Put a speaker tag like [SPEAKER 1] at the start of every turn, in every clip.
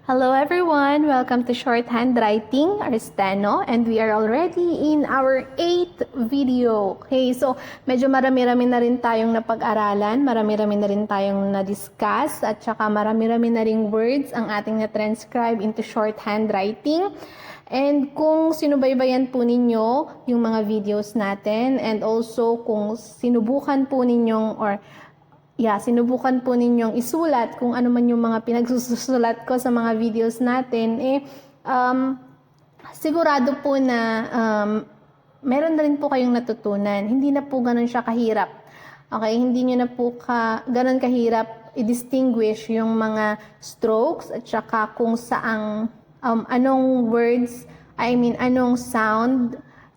[SPEAKER 1] Hello everyone! Welcome to Shorthand Writing, or Steno, and we are already in our 8th video. Okay, so medyo marami-rami na rin tayong napag-aralan, marami-rami na rin tayong na-discuss, at saka marami-rami na ring words ang ating na-transcribe into Shorthand Writing. And kung sinubaybayan po ninyo yung mga videos natin, and also kung sinubukan po ninyong sinubukan po ninyong isulat kung ano man yung mga pinagsusulat ko sa mga videos natin, sigurado po na meron na rin po kayong natutunan. Hindi na po ganun siya kahirap. Okay, hindi nyo na po ganun kahirap i-distinguish yung mga strokes at saka kung saang anong words, anong sound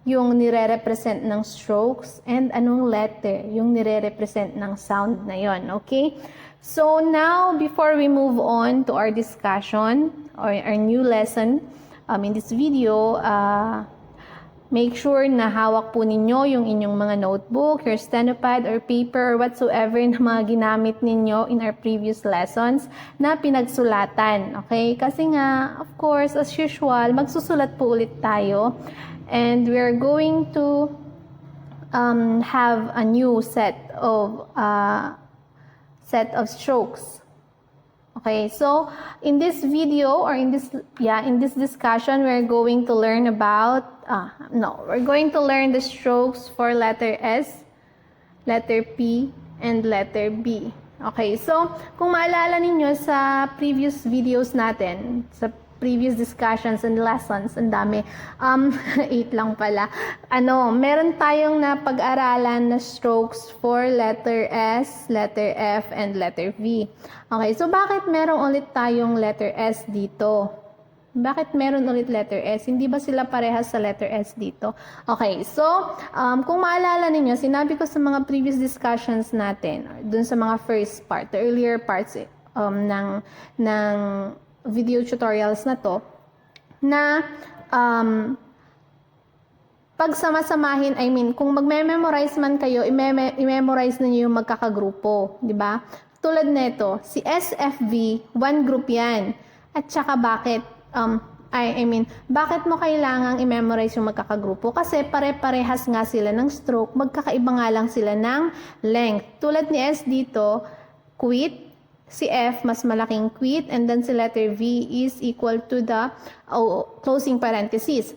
[SPEAKER 1] yung nire-represent ng strokes, and anong letter yung nire-represent ng sound na yon. Okay? So now, before we move on to our discussion or our new lesson in this video, make sure na hawak po ninyo yung inyong mga notebook, your stenopad or paper or whatsoever na mga ginamit ninyo in our previous lessons na pinagsulatan. Okay? Kasi nga, of course, as usual, magsusulat po ulit tayo. And we are going to have a new set of strokes. Okay, so in this video or in this discussion, we're going to learn about we're going to learn the strokes for letter S, letter P, and letter B. Okay, so kung maalala ninyo sa previous videos natin, sa previous discussions and lessons, ang dami. 8 lang pala. Meron tayong napag-aralan na strokes for letter S, letter F, and letter V. Okay, so bakit meron ulit tayong letter S dito? Bakit meron ulit letter S? Hindi ba sila parehas sa letter S dito? Okay, so kung maalala ninyo, sinabi ko sa mga previous discussions natin, dun sa mga first part, the earlier parts ng video tutorials na to, na pag sama-samahin, kung magme-memorize man kayo, i-memorize niyo yung magkakagrupo, di ba? Tulad nito, si SFV, one group yan. At saka bakit? Bakit mo kailangang i-memorize yung magkakagrupo? Kasi pare-parehas nga sila ng stroke, magkakaiba nga lang sila ng length. Tulad ni S dito, quit. Si F, mas malaking quit, and then si letter V is equal to the closing parenthesis.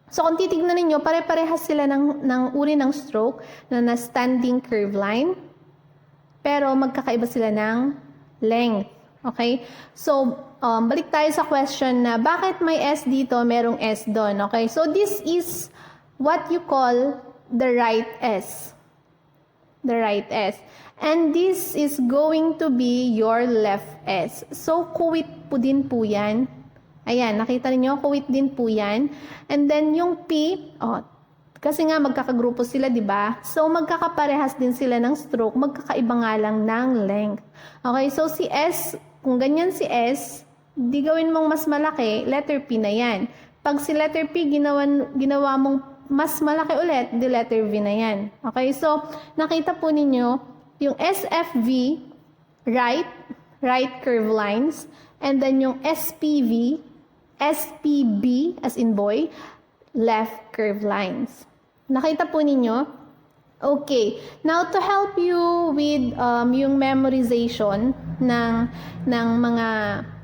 [SPEAKER 1] So, kung titignan ninyo, pare-parehas sila ng uri ng stroke na standing curve line, pero magkakaiba sila ng length. Okay? So, balik tayo sa question na bakit may S dito, merong S doon. Okay? So, this is what you call the right S. The right S. And this is going to be your left S. So, kuwit po din po yan. Ayan, nakita niyo kuwit din po yan. And then, yung P, kasi nga magkakagrupo sila, di ba? So, magkakaparehas din sila ng stroke, magkakaiba nga lang ng length. Okay, so si S, kung ganyan si S, di gawin mong mas malaki, letter P na yan. Pag si letter P, ginawa mong mas malaki ulit, di letter V na yan. Okay, so, nakita po ninyo, yung SFV, right curve lines, and then yung SPV, SPB, as in boy, left curve lines. Nakita po ninyo? Okay. Now, to help you with yung memorization ng mga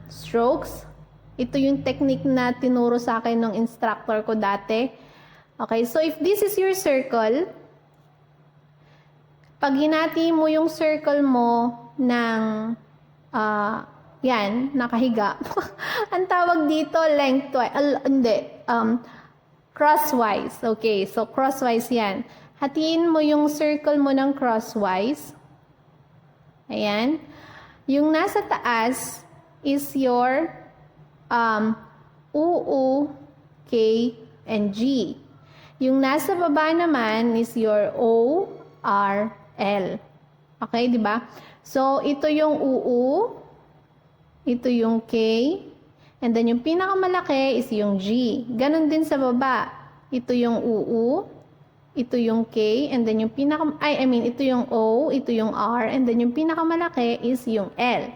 [SPEAKER 1] strokes, ito yung technique na tinuro sa akin ng instructor ko dati. Okay, so if this is your circle, pag hinati mo yung circle mo ng, nakahiga. Ang tawag dito, lengthwise, crosswise. Okay, so crosswise yan. Hatiin mo yung circle mo ng crosswise. Ayan. Yung nasa taas is your UU, K, and G. Yung nasa baba naman is your O, R, L. Okay, di ba? So, ito yung UU, ito yung K, and then yung pinakamalaki is yung G. Ganon din sa baba. Ito yung UU, ito yung K, and then yung ito yung O, ito yung R, and then yung pinakamalaki is yung L.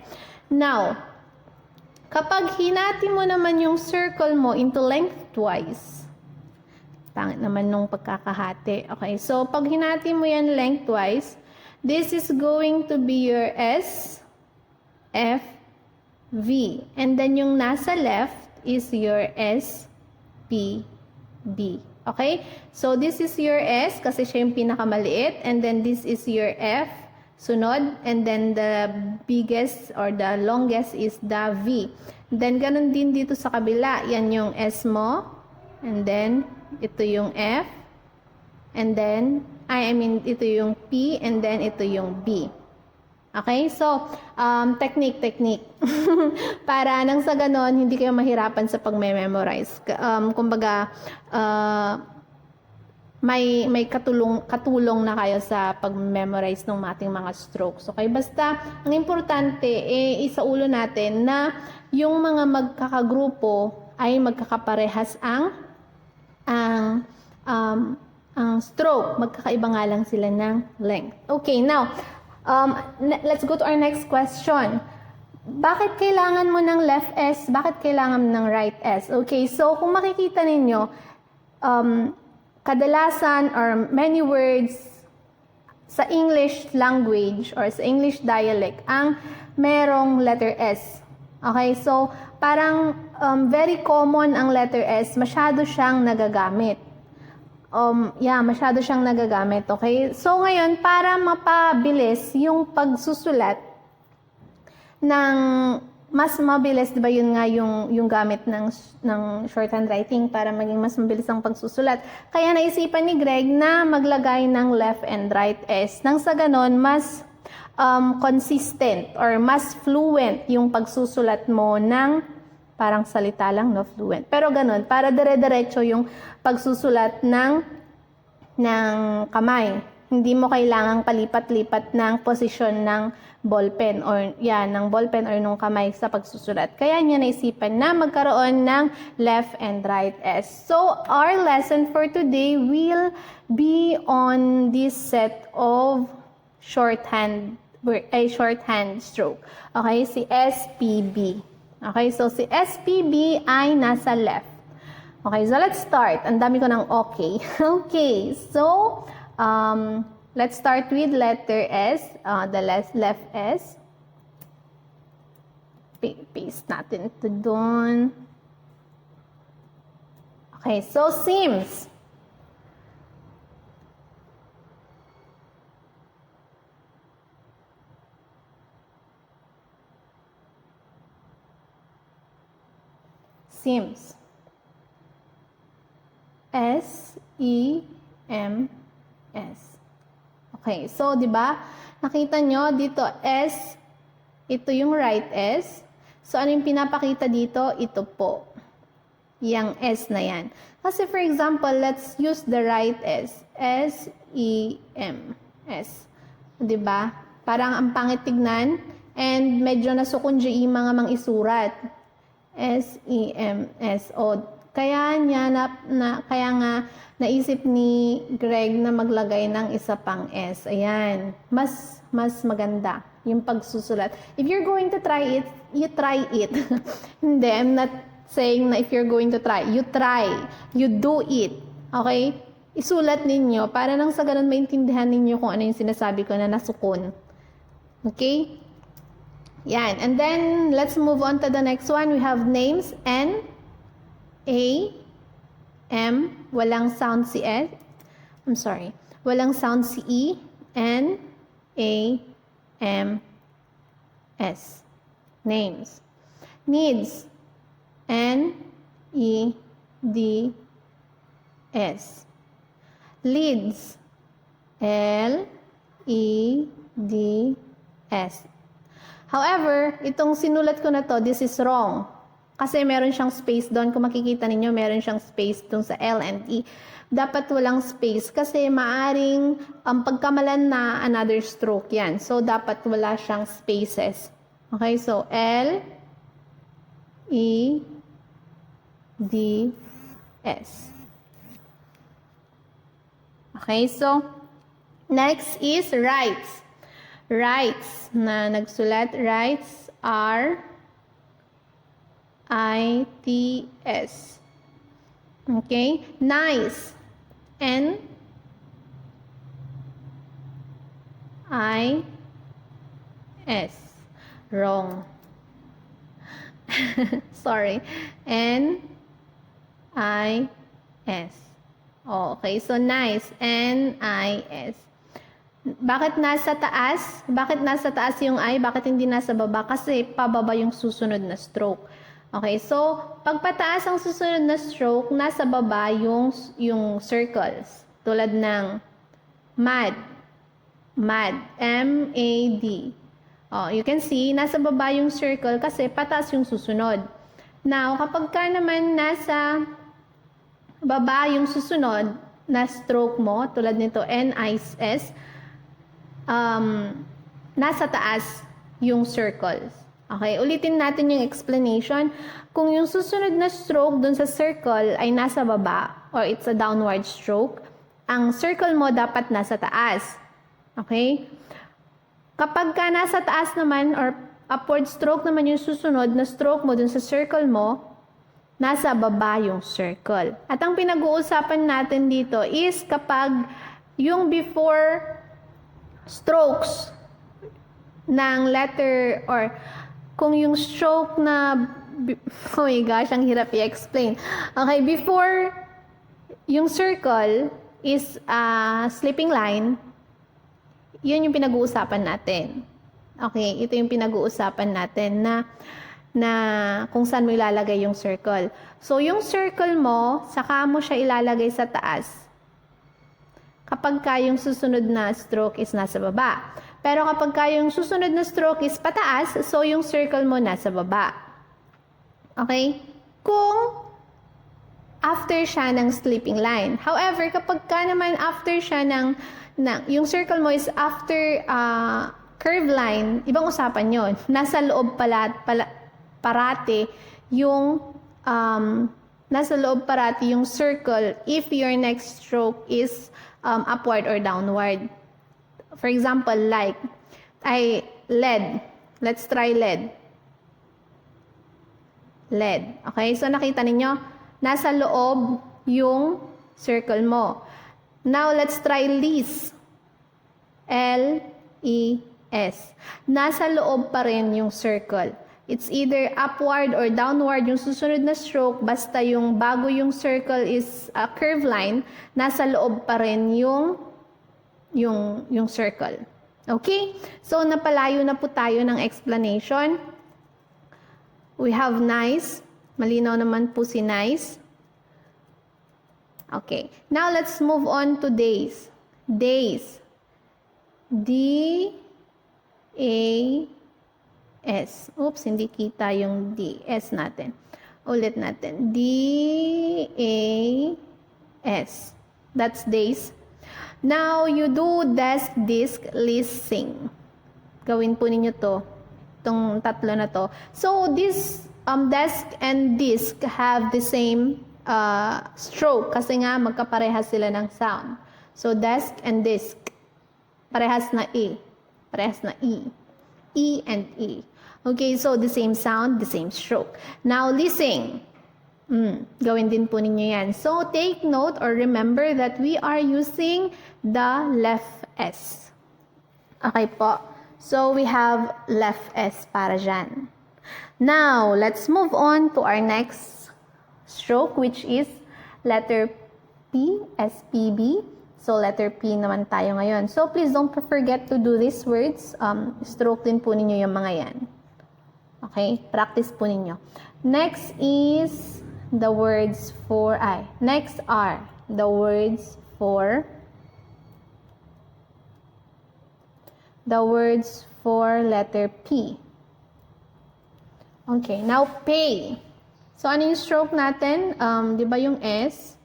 [SPEAKER 1] Now, Kapag hinati mo naman yung circle mo into lengthwise, pangit naman nung pagkakahati. Okay, so pag hinati mo yan lengthwise, this is going to be your S, F, V. And then yung nasa left is your S, P, B. Okay? So this is your S kasi siya yung pinakamaliit. And then this is your F, sunod. And then the biggest or the longest is the V. Then ganun din dito sa kabila. Yan yung S mo. And then ito yung F. And then, ito yung P. And then ito yung B. Okay? So, technique. Para nang sa ganon, hindi kayo mahirapan sa pag-memorize. Kumbaga, may katulong na kayo sa pag-memorize ng ating mga strokes. Okay? Basta, ang importante, isa ulo natin na yung mga magkakagrupo ay magkakaparehas ang stroke. Magkakaiba nga lang sila ng length. Okay, now, let's go to our next question. Bakit kailangan mo ng left S? Bakit kailangan mo ng right S? Okay, so kung makikita ninyo, kadalasan or many words sa English language or sa English dialect ang merong letter S. Okay, so parang very common ang letter S, masyado siyang nagagamit. Masyado siyang nagagamit, okay? So ngayon, para mapabilis yung pagsusulat ng mas mabilis, 'di ba? Yun nga yung gamit ng shorthand writing para maging mas mabilis ang pagsusulat. Kaya naisipan ni Greg na maglagay ng left and right S. Nang sa ganon, mas consistent or mas fluent yung pagsusulat mo ng parang salita lang, no? Fluent. Pero ganun, para dire-diretso yung pagsusulat ng kamay. Hindi mo kailangang palipat-lipat ng posisyon ng ballpen or ng ballpen or ng kamay sa pagsusulat. Kaya niya naisipan na magkaroon ng left and right S. So, our lesson for today will be on this set of shorthand stroke. Okay, si SPB. Okay, so si SPB ay nasa left. Okay, so let's start. Ang dami ko ng okay. Okay, so let's start with letter S, the left S. Paste natin ito doon. Okay, so seems. Seems. S-E-M-S. Okay, so 'di ba? Nakita nyo dito S, ito yung right S. So ano yung pinapakita dito? Ito po. Yang S na yan. Kasi for example, let's use the right S. S-E-M-S. 'Di ba? Parang ang pangit tignan and medyo nasukunjo yung mga mang isurat. S-E-M-S-O. Kaya nga naisip ni Greg na maglagay ng isa pang S. Ayan. Mas maganda yung pagsusulat. If you're going to try it, you try it. Hindi, I'm not saying na if you're going to try. You try. You do it. Okay? Isulat ninyo para nang sa ganun maintindihan ninyo kung ano yung sinasabi ko na nasukon. Okay? Yan. And then, let's move on to the next one. We have names. N, A, M, walang sound si S. I'm sorry. Walang sound si E. N, A, M, S. Names. Needs. N, E, D, S. Leads. L, E, D, S. However, itong sinulat ko na to, this is wrong. Kasi meron siyang space doon. Kung makikita ninyo, meron siyang space doon sa L and E. Dapat walang space kasi maaring pagkamalan na another stroke yan. So, dapat wala siyang spaces. Okay, so L, E, D, S. Okay, so next is rights. Rights na nagsulat, rights are I-T-S. Okay? Nice. N-I-S. Wrong. Sorry. N-I-S. Okay, so nice. N-I-S. Bakit nasa taas? Bakit nasa taas yung I? Bakit hindi nasa baba? Kasi pababa yung susunod na stroke. Okay, so pag pataas ang susunod na stroke, nasa baba yung circles. Tulad ng mad. Mad. M-A-D. Oh, you can see, nasa baba yung circle kasi pataas yung susunod. Now, kapag ka naman nasa baba yung susunod na stroke mo, tulad nito, N-I-S, nasa taas yung circles. Okay, ulitin natin yung explanation. Kung yung susunod na stroke dun sa circle ay nasa baba, or it's a downward stroke, ang circle mo dapat nasa taas. Okay? Kapag ka nasa taas naman, or upward stroke naman yung susunod na stroke mo dun sa circle mo, nasa baba yung circle. At ang pinag-uusapan natin dito is kapag yung before strokes ng letter, or kung yung stroke na, oh my gosh, ang hirap i-explain. Okay, before yung circle is a slipping line, yun yung pinag-uusapan natin. Okay, ito yung pinag-uusapan natin na kung saan mo ilalagay yung circle. So, yung circle mo, saka mo siya ilalagay sa taas kapag ka yung susunod na stroke is nasa baba. Pero kapag ka yung susunod na stroke is pataas, so yung circle mo nasa baba. Okay? Kung after siya ng slipping line. However, kapag ka naman after siya yung circle mo is after curve line, ibang usapan yon. Nasa loob parati yung nasa loob parati yung circle if your next stroke is upward or downward. For example, like lead. Let's try lead. Lead. Okay, so nakita ninyo, nasa loob yung circle mo. Now, let's try lease. L-E-S. Nasa loob pa rin yung circle. It's either upward or downward yung susunod na stroke, basta yung bago yung circle is a curve line, nasa loob pa rin yung circle. Okay? So, napalayo na po tayo ng explanation. We have nice. Malinaw naman po si nice. Okay. Now, let's move on to days. Days. D-A-S. Oops, hindi kita yung D-S natin. Ulit natin. D-A-S. That's days. Now, you do desk, disk, listing. Gawin po ninyo to. Itong tatlo na to. So, this desk and disk have the same stroke kasi nga magkaparehas sila ng sound. So, desk and disk. Parehas na E. Parehas na E. E and E. Okay, so the same sound, the same stroke. Now, listening. Gawin din po ninyo yan. So, take note or remember that we are using the left S. Okay po. So, we have left S para dyan. Now, let's move on to our next stroke, which is letter P, S-P-B. So, letter P naman tayo ngayon. So, please don't forget to do these words. Stroke din po ninyo yung mga yan. Okay? Practice po ninyo. Next is the words for next are the words for letter P. Okay, now pay. So ano yung stroke natin? 'Di ba yung S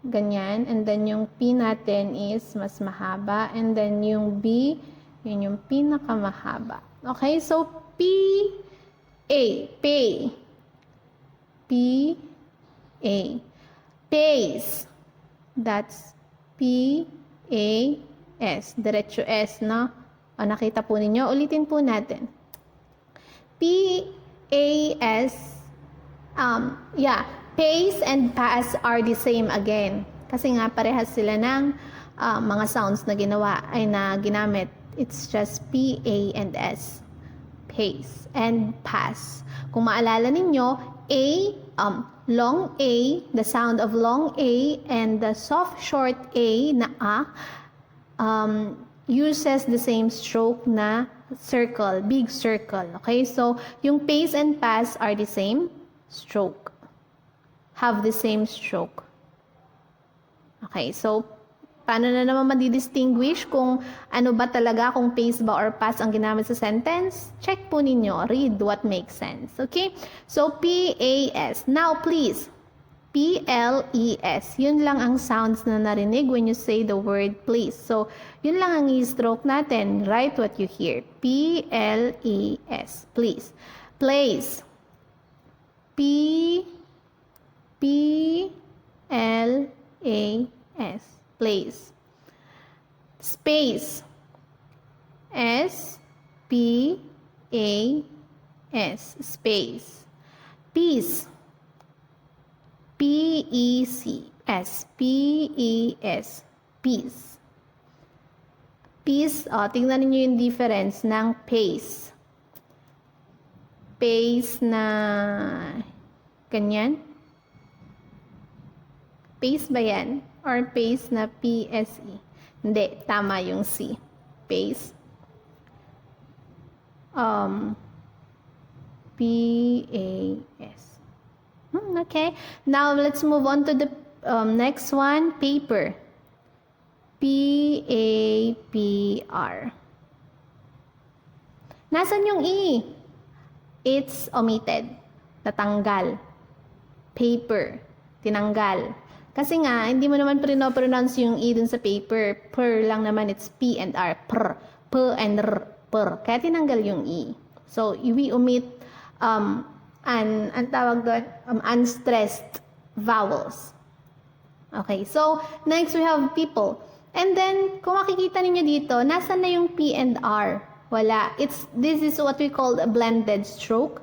[SPEAKER 1] ganyan, and then yung P natin is mas mahaba, and then yung B, yun yung pinakamahaba. Okay, so P A, pay. P A. Pays. That's P-A-S. Diretso S, no? O, nakita po ninyo. Ulitin po natin. P-A-S Yeah, pace and pass are the same again. Kasi nga parehas sila ng mga sounds na ginamit. It's just P, A, and S. Pace and pass. Kung maalala ninyo, A, long A, the sound of long A, and the soft short A na uses the same stroke na circle, big circle. Okay, so yung pace and pass are the same stroke. Have the same stroke. Okay, so paano na naman madidistinguish kung ano ba talaga, kung pace ba or pass ang ginamit sa sentence? Check po ninyo. Read what makes sense. Okay? So, P-A-S. Now, please, P-L-E-S. Yun lang ang sounds na narinig when you say the word please. So, yun lang ang i-stroke natin. Write what you hear. P-L-E-S. Please. Place. P-L-A-S. Place. Space. S-P-A-S. Space. Peace. P-E-C-S. P-E-S. Peace. Peace, tingnan niyo yung difference ng pace. Pace na ganyan. Pace ba yan? Or pace na P-S-E? Hindi, tama yung C. Pace. P-A-S. Okay. Now, let's move on to the next one. Paper. P-A-P-R. Nasaan yung E? It's omitted. Natanggal. Paper. Tinanggal. Kasi nga, hindi mo naman pronounce yung E dun sa paper. Per lang naman, it's P and R. Per. P and R. Per. Kaya tinanggal yung E. So, we omit ang tawag doon, unstressed vowels. Okay, so, next we have people. And then, kung makikita ninyo dito, nasan na yung P and R? Wala. This is what we call a blended stroke.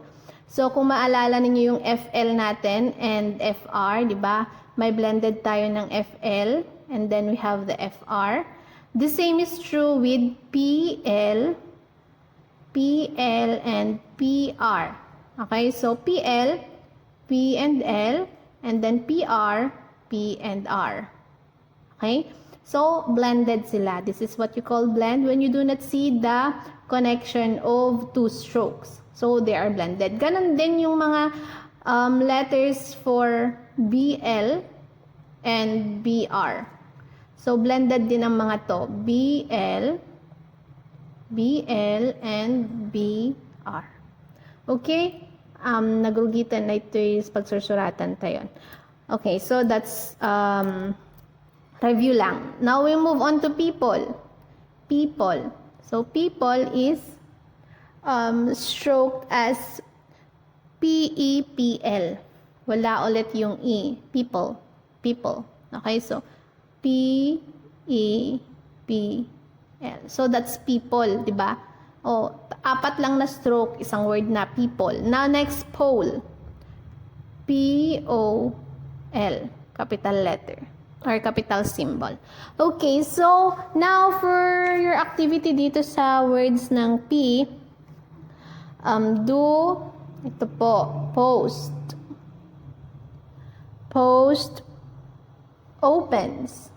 [SPEAKER 1] So, kung maalala ninyo yung FL natin and FR, di ba? May blended tayo ng FL, and then we have the FR. The same is true with PL, and PR. Okay, so PL, P and L, and then PR, P and R. Okay, so blended sila. This is what you call blend when you do not see the connection of two strokes. So they are blended. Ganon din yung mga letters for BL and BR. So, blended din ang mga to. BL, and BR. Okay? Nagrugitan na ito yung pagsursuratan tayo. Okay, so that's review lang. Now, we move on to people. People. So, people is stroked as P-E-P-L. Wala ulit yung E. People. People. Okay, so P-E-P-L. So, that's people, di ba? O, 4 lang na stroke, isang word na people. Now, next, pole. P-O-L. Capital letter. Or capital symbol. Okay, so, now for your activity dito sa words ng P, do, ito po, post. Post opens.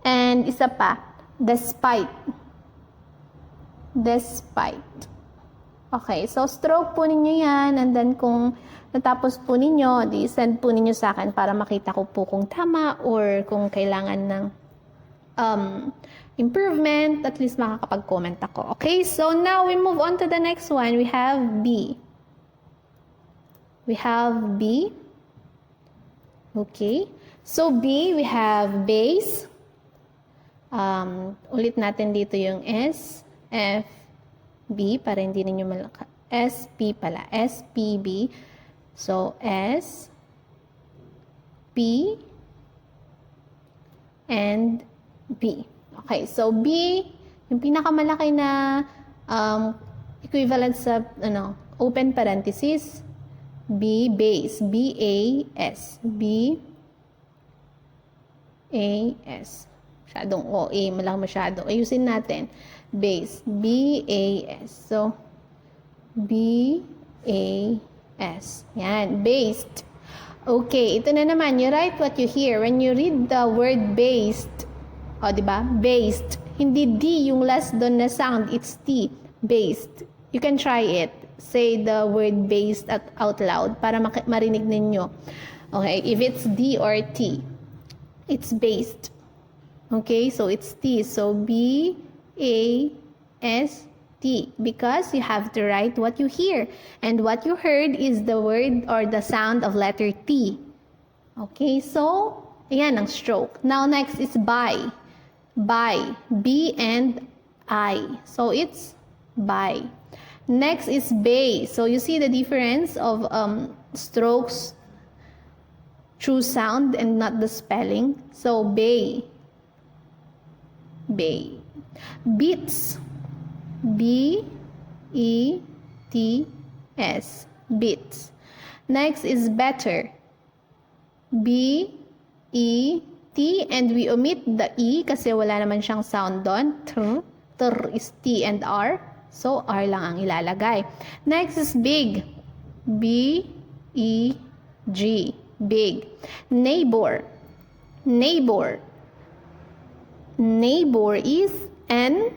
[SPEAKER 1] And isa pa, despite. Despite. Okay, so stroke po ninyo yan, and then kung natapos po ninyo, di send po ninyo sa akin para makita ko po kung tama or kung kailangan ng improvement, at least makakapag-comment ako. Okay, so now we move on to the next one. We have B. We have B. Okay. So, B, we have base. Ulit natin dito yung S, F, B, para hindi ninyo malaka. S, P pala. S, P, B. So, S, P, and B. Okay. So, B, yung pinakamalaki na equivalent sa, open parenthesis, B, base, B-A-S, B-A-S. Masyadong OA, malang masyado. Ayusin natin. Base, B-A-S. So, B-A-S. Yan, based. Okay, ito na naman. You write what you hear. When you read the word based, o, diba? Based. Hindi D yung last doon na sound. It's T. Based. You can try it. Say the word based out loud para marinig ninyo. Okay, if it's D or T, it's based. Okay, so it's T. So B-A-S-T. Because you have to write what you hear. And what you heard is the word or the sound of letter T. Okay, so, ayan ang stroke. Now, next is by. By. B and I. So, it's by. Next is bay. So, you see the difference of strokes, true sound, and not the spelling. So, bay. Bay. Beats. B-E-T-S. Beats. Next is better. B-E-T, and we omit the E kasi wala naman siyang sound doon. Tr. Tr is T and R. So, R lang ang ilalagay. Next is big. B-E-G. Big. Neighbor. Neighbor. Neighbor is N-A.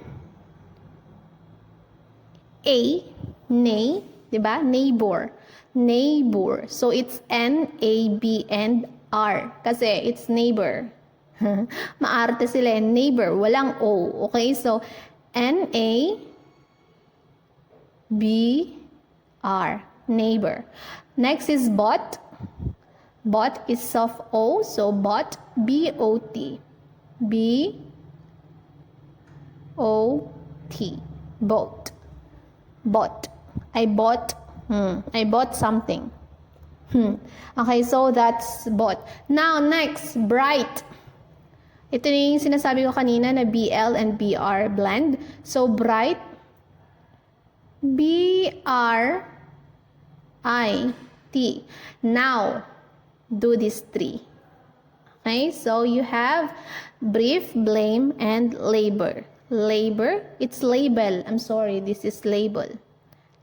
[SPEAKER 1] Nay. Diba? Neighbor. Neighbor. So, it's N-A-B and R. Kasi it's neighbor. Maarte sila. Neighbor. Walang O. Okay? So, N-A-B-R. Neighbor. Next is bot. Bot is soft O. So, bot. B-O-T. B-O-T. Boat. Bought. I bought something. Okay, so that's bought. Now, next, bright. Ito na yung sinasabi ko kanina na BL and BR blend. So, bright. B-R-I-T. Now, do these three. Okay, so you have brief, blame, and labor. Labor, it's label. I'm sorry, this is label.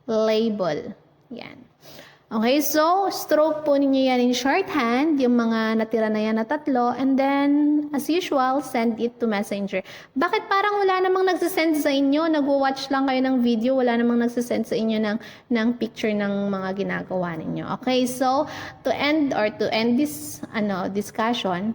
[SPEAKER 1] Label. Yan. Okay, so stroke po ninyo yan in shorthand, yung mga natira na yan na tatlo, and then, as usual, send it to Messenger. Bakit parang wala namang nagsisend sa inyo? Nag-watch lang kayo ng video, wala namang nagsisend sa inyo ng picture ng mga ginagawa ninyo. Okay, so to end this discussion,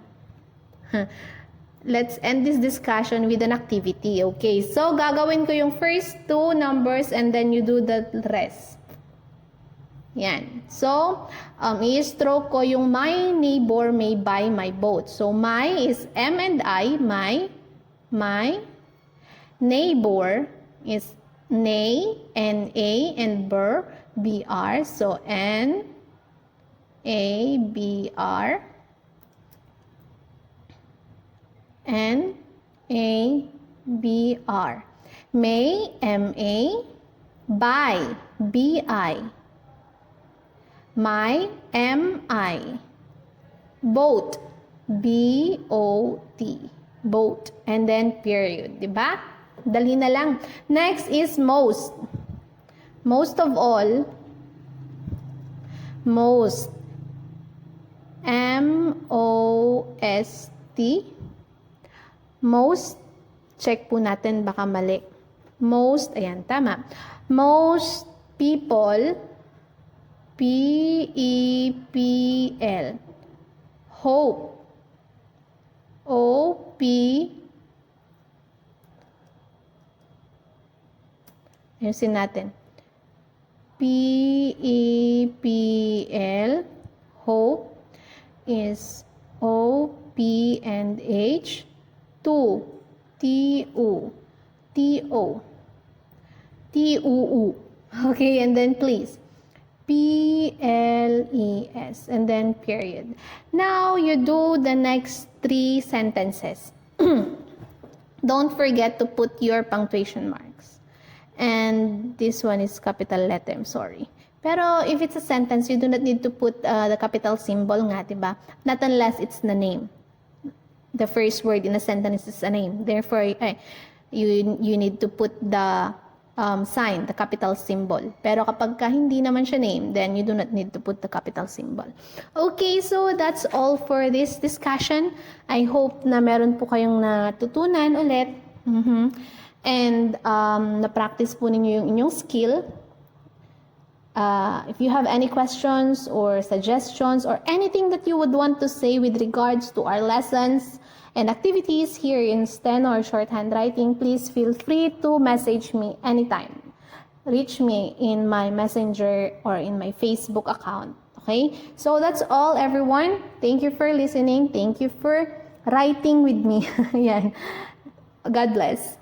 [SPEAKER 1] let's end this discussion with an activity. Okay, so gagawin ko yung first two numbers and then you do the rest. Yan. So, i-stroke ko yung my neighbor may buy my boat. So, my is M and I, my neighbor is nay, N-A, and bur, B-R. So, N-A-B-R. N-A-B-R. May, M-A. Buy, B-I. My, M-I. Boat, B-O-T. Boat. And then period. Diba? Dali na lang. Next is most. Most of all. Most. M-O-S-T. Most. Check po natin. Baka mali. Most. Ayan, tama. Most people. P-E-P-L. Hope. O-P. Ayusin natin. P-E-P-L. Hope is O-P and H. Two. T-U. T-O. T-U-U. Okay, and then please. P-L-E-S, and then period. Now, you do the next three sentences. Don't forget to put your punctuation marks. And this one is capital letter, I'm sorry. Pero if it's a sentence, you do not need to put the capital symbol nga, diba? Not unless it's the name. The first word in a sentence is a name. Therefore, you need to put the sign, the capital symbol. Pero kapag hindi naman siya name, then you do not need to put the capital symbol. Okay, so that's all for this discussion. I hope na meron po kayong natutunan ulit. And na-practice po ninyo yung inyong skill. If you have any questions or suggestions or anything that you would want to say with regards to our lessons and activities here in Steno or Shorthand Writing, please feel free to message me anytime. Reach me in my messenger or in my Facebook account. Okay? So that's all, everyone. Thank you for listening. Thank you for writing with me. Yan. God bless.